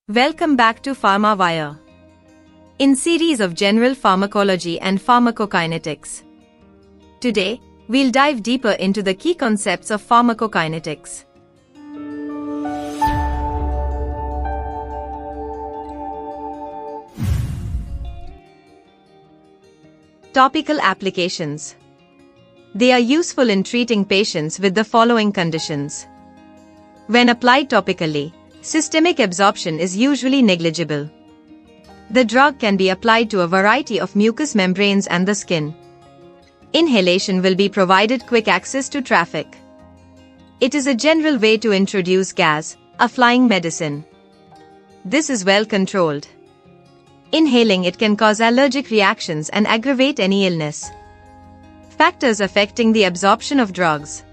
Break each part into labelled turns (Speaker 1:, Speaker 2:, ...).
Speaker 1: Welcome back to PharmaWire. In series of general pharmacology and pharmacokinetics. Today, we'll dive deeper into the key concepts of pharmacokinetics. Topical applications. They are useful in treating patients with the following conditions. When applied topically, systemic absorption is usually negligible. The drug can be applied to a variety of mucous membranes and the skin. Inhalation will be provided quick access to traffic. It is a general way to introduce gas, a flying medicine. This is well controlled. Inhaling it can cause allergic reactions and aggravate any illness. Factors affecting the absorption of drugs.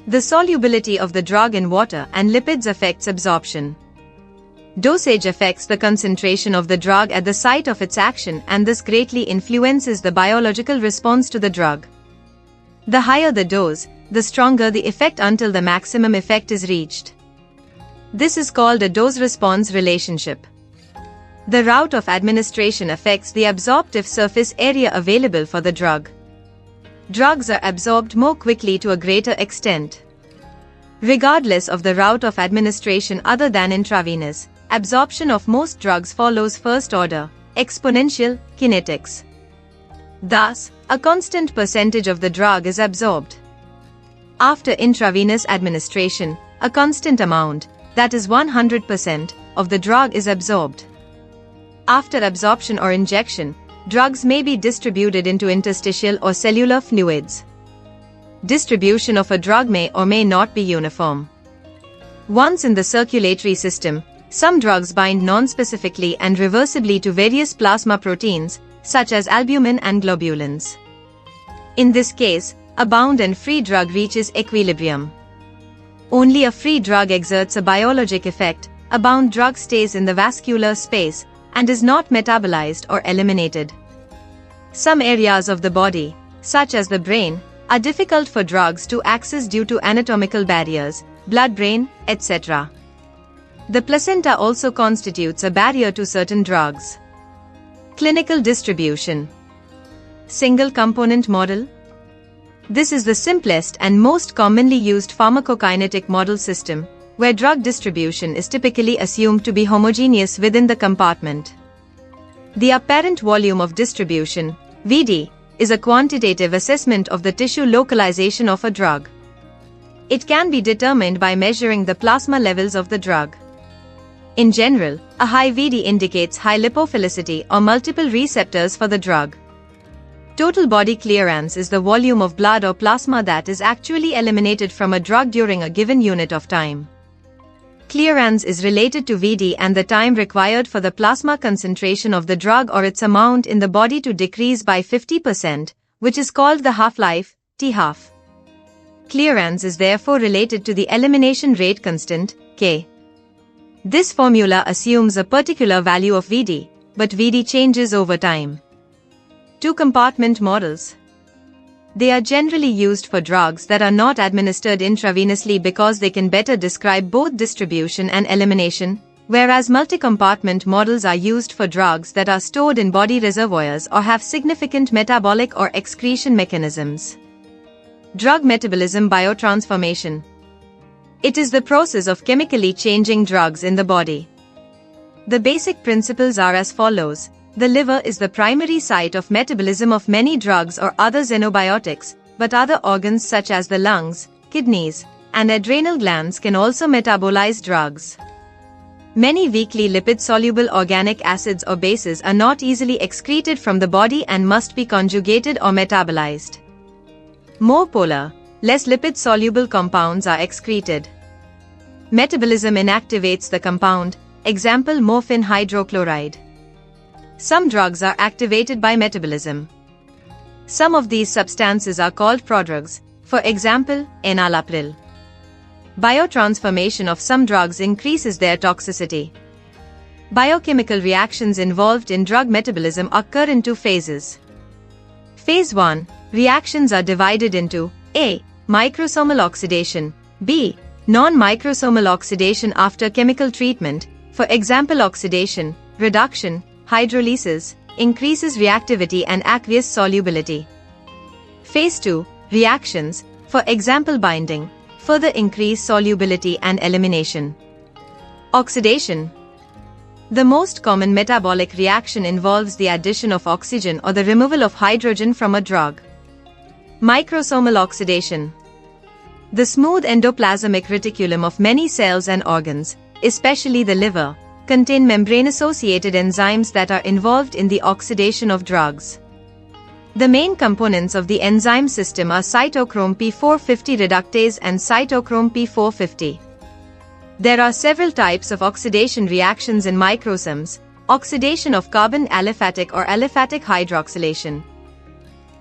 Speaker 1: The solubility of the drug in water and lipids affects absorption. Dosage affects the concentration of the drug at the site of its action, and this greatly influences the biological response to the drug. The higher the dose, the stronger the effect until the maximum effect is reached. This is called a dose-response relationship. The route of administration affects the absorptive surface area available for the drug. Drugs are absorbed more quickly to a greater extent. Regardless of the route of administration other than intravenous, absorption of most drugs follows first-order, exponential, kinetics. Thus, a constant percentage of the drug is absorbed. After intravenous administration, a constant amount, that is 100%, of the drug is absorbed. After absorption or injection, drugs may be distributed into interstitial or cellular fluids. Distribution of a drug may or may not be uniform. Once in the circulatory system, some drugs bind non-specifically and reversibly to various plasma proteins, such as albumin and globulins. In this case, a bound and free drug reaches equilibrium. Only a free drug exerts a biologic effect. A bound drug stays in the vascular space and is not metabolized or eliminated. Some areas of the body, such as the brain, are difficult for drugs to access due to anatomical barriers, blood-brain, etc. The placenta also constitutes a barrier to certain drugs. Clinical distribution. Single component model. This is the simplest and most commonly used pharmacokinetic model system, where drug distribution is typically assumed to be homogeneous within the compartment. The apparent volume of distribution, VD, is a quantitative assessment of the tissue localization of a drug. It can be determined by measuring the plasma levels of the drug. In general, a high VD indicates high lipophilicity or multiple receptors for the drug. Total body clearance is the volume of blood or plasma that is actually eliminated from a drug during a given unit of time. Clearance is related to VD and the time required for the plasma concentration of the drug or its amount in the body to decrease by 50%, which is called the half-life, T-half. Clearance is therefore related to the elimination rate constant, K. This formula assumes a particular value of VD, but VD changes over time. Two-compartment models. They are generally used for drugs that are not administered intravenously because they can better describe both distribution and elimination, whereas multi-compartment models are used for drugs that are stored in body reservoirs or have significant metabolic or excretion mechanisms. Drug metabolism biotransformation. It is the process of chemically changing drugs in the body. The basic principles are as follows. The liver is the primary site of metabolism of many drugs or other xenobiotics, but other organs such as the lungs, kidneys, and adrenal glands can also metabolize drugs. Many weakly lipid-soluble organic acids or bases are not easily excreted from the body and must be conjugated or metabolized. More polar, less lipid-soluble compounds are excreted. Metabolism inactivates the compound, example morphine hydrochloride. Some drugs are activated by metabolism. Some of these substances are called prodrugs, for example, enalapril. Biotransformation of some drugs increases their toxicity. Biochemical reactions involved in drug metabolism occur in two phases. Phase 1, reactions are divided into A. Microsomal oxidation, B. Non-microsomal oxidation after chemical treatment, for example oxidation, reduction, hydrolysis, increases reactivity and aqueous solubility. Phase 2, reactions, for example binding, further increase solubility and elimination. Oxidation. The most common metabolic reaction involves the addition of oxygen or the removal of hydrogen from a drug. Microsomal oxidation. The smooth endoplasmic reticulum of many cells and organs, especially the liver, contain membrane-associated enzymes that are involved in the oxidation of drugs. The main components of the enzyme system are cytochrome P450 reductase and cytochrome P450. There are several types of oxidation reactions in microsomes: oxidation of carbon aliphatic or aliphatic hydroxylation.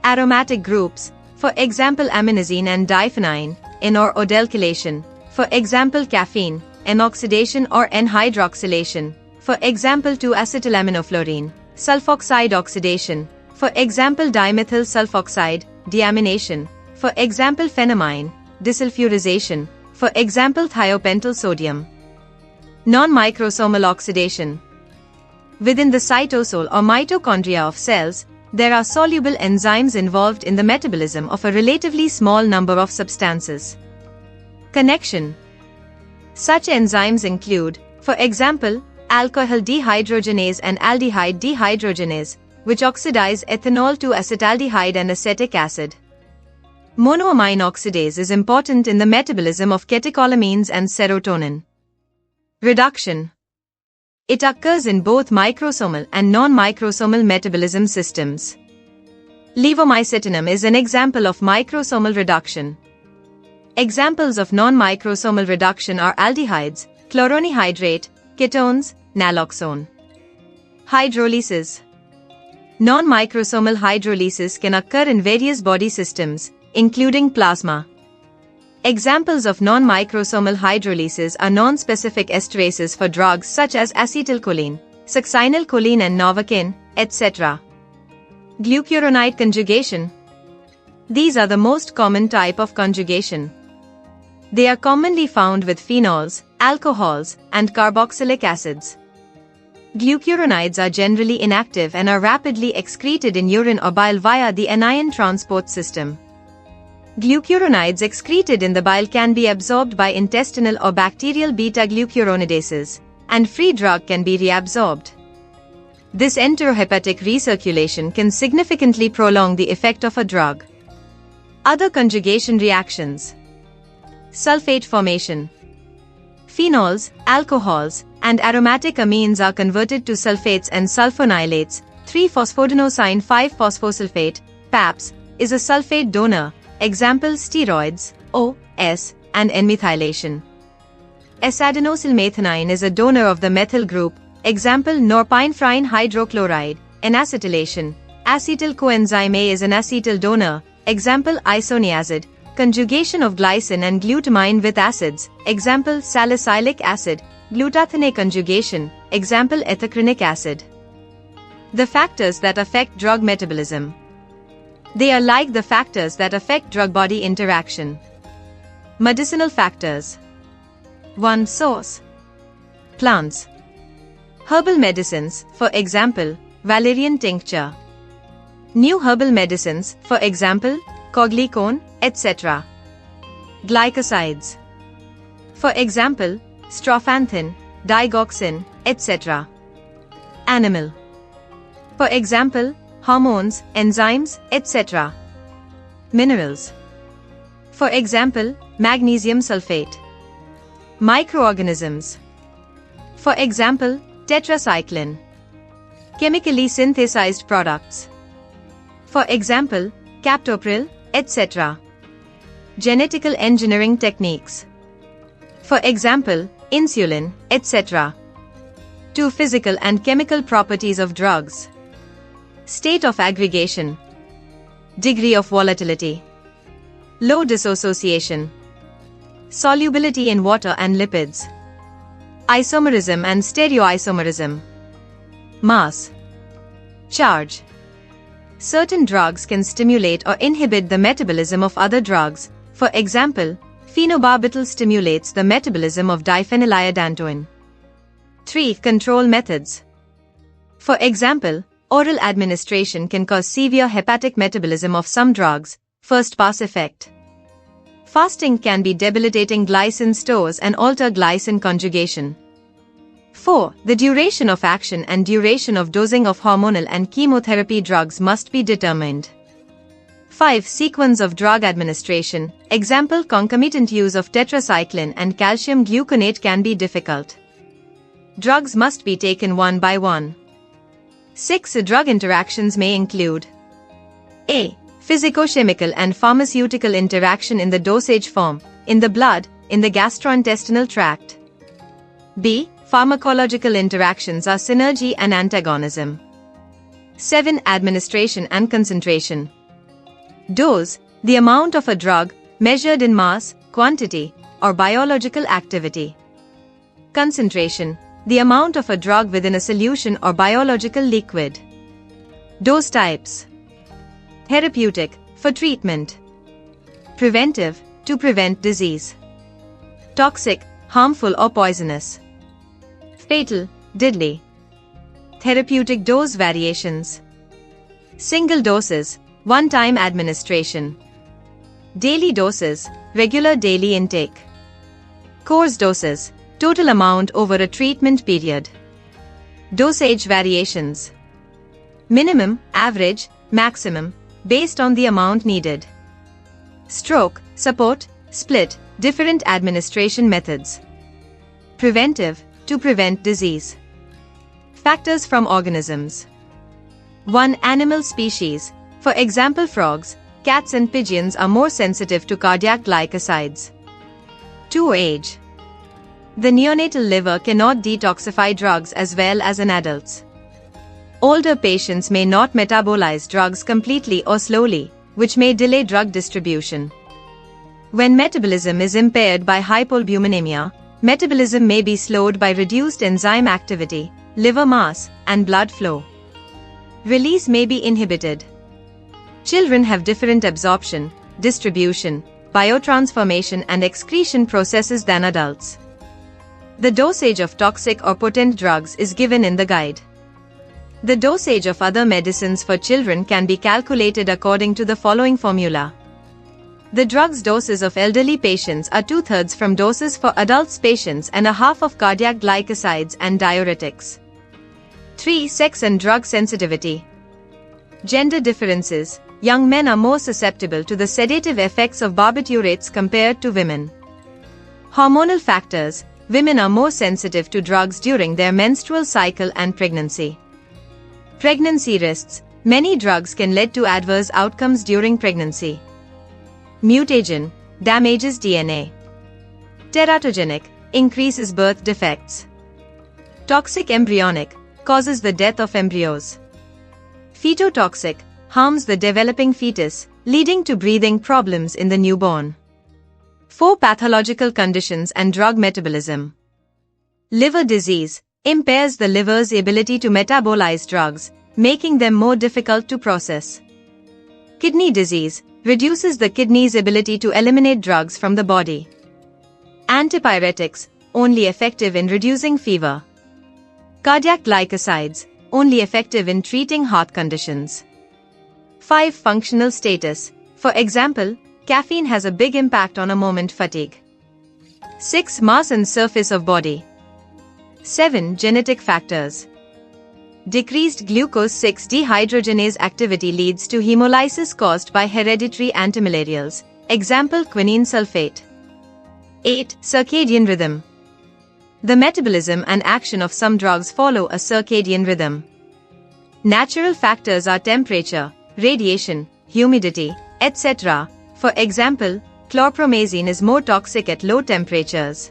Speaker 1: Aromatic groups, for example aminosine and diphenyne, N or odalkylation, for example caffeine, N-oxidation or N-hydroxylation, for example 2-acetylaminofluorine, sulfoxide oxidation, for example dimethyl sulfoxide, deamination, for example phenamine, desulfurization, for example thiopentyl sodium. Non-microsomal oxidation. Within the cytosol or mitochondria of cells, there are soluble enzymes involved in the metabolism of a relatively small number of substances. Connection. Such enzymes include, for example, alcohol dehydrogenase and aldehyde dehydrogenase, which oxidize ethanol to acetaldehyde and acetic acid. Monoamine oxidase is important in the metabolism of catecholamines and serotonin. Reduction. It occurs in both microsomal and non-microsomal metabolism systems. Levomycetinem is an example of microsomal reduction. Examples of non-microsomal reduction are aldehydes, chloronihydrate, ketones, naloxone. Hydrolysis. Non-microsomal hydrolysis can occur in various body systems, including plasma. Examples of non-microsomal hydrolysis are non-specific esterases for drugs such as acetylcholine, succinylcholine and novocaine, etc. Glucuronide conjugation. These are the most common type of conjugation. They are commonly found with phenols, alcohols, and carboxylic acids. Glucuronides are generally inactive and are rapidly excreted in urine or bile via the anion transport system. Glucuronides excreted in the bile can be absorbed by intestinal or bacterial beta-glucuronidases, and free drug can be reabsorbed. This enterohepatic recirculation can significantly prolong the effect of a drug. Other conjugation reactions. Sulfate formation. Phenols, alcohols, and aromatic amines are converted to sulfates and sulfonylates. 3-phosphoadenosine 5-phosphosulfate, PAPS, is a sulfate donor. Example steroids, O, S, and N-methylation. S-adenosylmethionine is a donor of the methyl group. Example norpinephrine hydrochloride, N-acetylation. Acetyl coenzyme A is an acetyl donor. Example isoniazid, conjugation of glycine and glutamine with acids. Example salicylic acid, glutathione conjugation. Example ethacrynic acid. The factors that affect drug metabolism. They are like the factors that affect drug-body interaction. Medicinal factors. 1. Source. Plants. Herbal medicines, for example, valerian tincture. New herbal medicines, for example, coglicone, etc. Glycosides. For example, strophanthin, digoxin, etc. Animal. For example, hormones, enzymes, etc. Minerals. For example, magnesium sulfate. Microorganisms. For example, tetracycline. Chemically synthesized products. For example, captopril, etc. Genetical engineering techniques. For example, insulin, etc. 2. Physical and chemical properties of drugs. State of aggregation. Degree of volatility. Low dissociation. Solubility in water and lipids. Isomerism and stereoisomerism. Mass. Charge. Certain drugs can stimulate or inhibit the metabolism of other drugs. For example, phenobarbital stimulates the metabolism of diphenyliadantoin. 3. Control methods. For example, oral administration can cause severe hepatic metabolism of some drugs, first-pass effect. Fasting can be debilitating glycine stores and alter glycine conjugation. 4. The duration of action and duration of dosing of hormonal and chemotherapy drugs must be determined. 5. Sequence of drug administration. Example, concomitant use of tetracycline and calcium gluconate can be difficult. Drugs must be taken one by one. 6. Drug interactions may include A. Physicochemical and pharmaceutical interaction in the dosage form, in the blood, in the gastrointestinal tract. B. Pharmacological interactions are synergy and antagonism. 7. Administration and concentration. Dose, the amount of a drug, measured in mass, quantity, or biological activity. Concentration, the amount of a drug within a solution or biological liquid. Dose types. Therapeutic, for treatment. Preventive, to prevent disease. Toxic, harmful or poisonous. Fatal, deadly. Therapeutic dose variations. Single doses, one-time administration. Daily doses, regular daily intake. Course doses, total amount over a treatment period. Dosage variations. Minimum, average, maximum, based on the amount needed. Stroke, support, split, different administration methods. Preventive, to prevent disease. Factors from organisms. 1. Animal species. For example, frogs, cats and pigeons are more sensitive to cardiac glycosides. 2. Age. The neonatal liver cannot detoxify drugs as well as in adults. Older patients may not metabolize drugs completely or slowly, which may delay drug distribution. When metabolism is impaired by hypoalbuminemia, metabolism may be slowed by reduced enzyme activity, liver mass, and blood flow. Release may be inhibited. Children have different absorption, distribution, biotransformation and excretion processes than adults. The dosage of toxic or potent drugs is given in the guide. The dosage of other medicines for children can be calculated according to the following formula. The drugs doses of elderly patients are 2/3 from doses for adults patients and a half of cardiac glycosides and diuretics. 3. Sex and drug sensitivity. Gender differences. Young men are more susceptible to the sedative effects of barbiturates compared to women. Hormonal factors. Women are more sensitive to drugs during their menstrual cycle and pregnancy. Pregnancy risks. Many drugs can lead to adverse outcomes during pregnancy. Mutagen, damages DNA. Teratogenic, increases birth defects. Toxic embryonic, causes the death of embryos. Fetotoxic, harms the developing fetus, leading to breathing problems in the newborn. 4. Pathological conditions and drug metabolism. Liver disease, impairs the liver's ability to metabolize drugs, making them more difficult to process. Kidney disease, reduces the kidney's ability to eliminate drugs from the body. Antipyretics, only effective in reducing fever. Cardiac glycosides, only effective in treating heart conditions. 5. Functional status. For example, caffeine has a big impact on a moment fatigue. 6. Mass and surface of body. 7. Genetic factors. Decreased glucose 6 dehydrogenase activity leads to hemolysis caused by hereditary antimalarials, example quinine sulfate. 8. Circadian rhythm. The metabolism and action of some drugs follow a circadian rhythm. Natural factors are temperature, radiation, humidity, etc. For example, chlorpromazine is more toxic at low temperatures.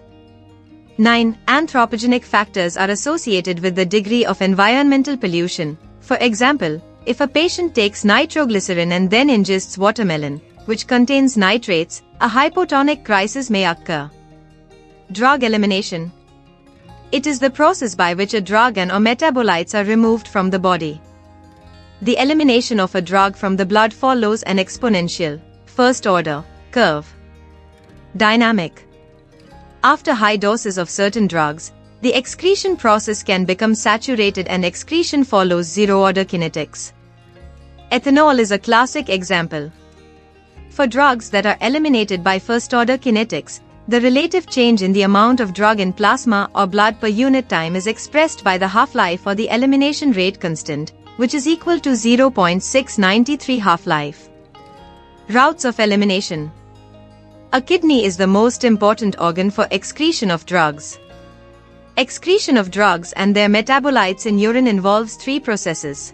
Speaker 1: 9. Anthropogenic factors are associated with the degree of environmental pollution. For example, if a patient takes nitroglycerin and then ingests watermelon, which contains nitrates, a hypotonic crisis may occur. Drug elimination. It is the process by which a drug and/or metabolites are removed from the body. The elimination of a drug from the blood follows an exponential, first-order, curve. Dynamic. After high doses of certain drugs, the excretion process can become saturated and excretion follows zero-order kinetics. Ethanol is a classic example. For drugs that are eliminated by first-order kinetics, the relative change in the amount of drug in plasma or blood per unit time is expressed by the half-life or the elimination rate constant, which is equal to 0.693 half-life. Routes of elimination. A kidney is the most important organ for excretion of drugs. Excretion of drugs and their metabolites in urine involves three processes.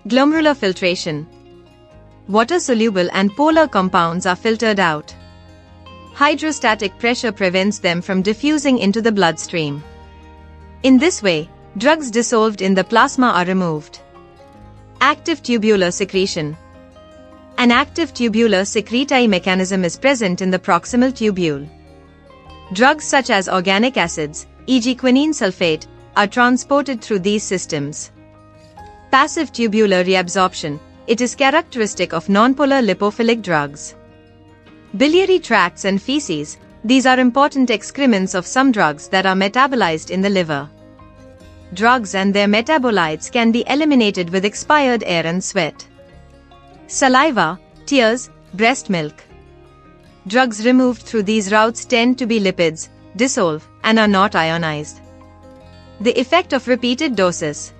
Speaker 1: Glomerular filtration. Water-soluble and polar compounds are filtered out. Hydrostatic pressure prevents them from diffusing into the bloodstream. In this way, drugs dissolved in the plasma are removed. Active tubular secretion. An active tubular secretory mechanism is present in the proximal tubule. Drugs such as organic acids, e.g. quinine sulfate, are transported through these systems. Passive tubular reabsorption. It is characteristic of nonpolar lipophilic drugs. Biliary tracts and feces. These are important excrements of some drugs that are metabolized in the liver. Drugs and their metabolites can be eliminated with expired air and sweat. Saliva, tears, breast milk. Drugs removed through these routes tend to be lipids, dissolve, and are not ionized. The effect of repeated doses.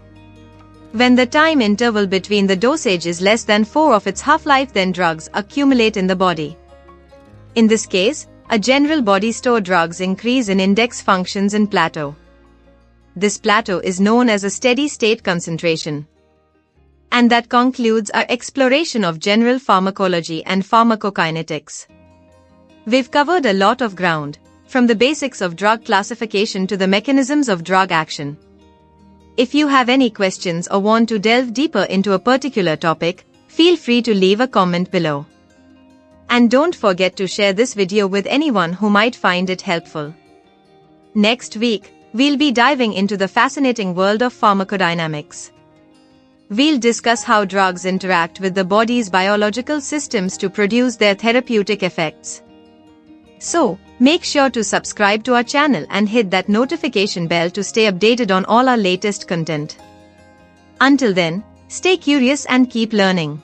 Speaker 1: When the time interval between the dosage is less than 4 of its half-life, then drugs accumulate in the body. In this case, a general body store drugs increase in index functions and plateau. This plateau is known as a steady-state concentration. And that concludes our exploration of general pharmacology and pharmacokinetics. We've covered a lot of ground, from the basics of drug classification to the mechanisms of drug action. If you have any questions or want to delve deeper into a particular topic, feel free to leave a comment below. And don't forget to share this video with anyone who might find it helpful. Next week, we'll be diving into the fascinating world of pharmacodynamics. We'll discuss how drugs interact with the body's biological systems to produce their therapeutic effects. So, make sure to subscribe to our channel and hit that notification bell to stay updated on all our latest content. Until then, stay curious and keep learning.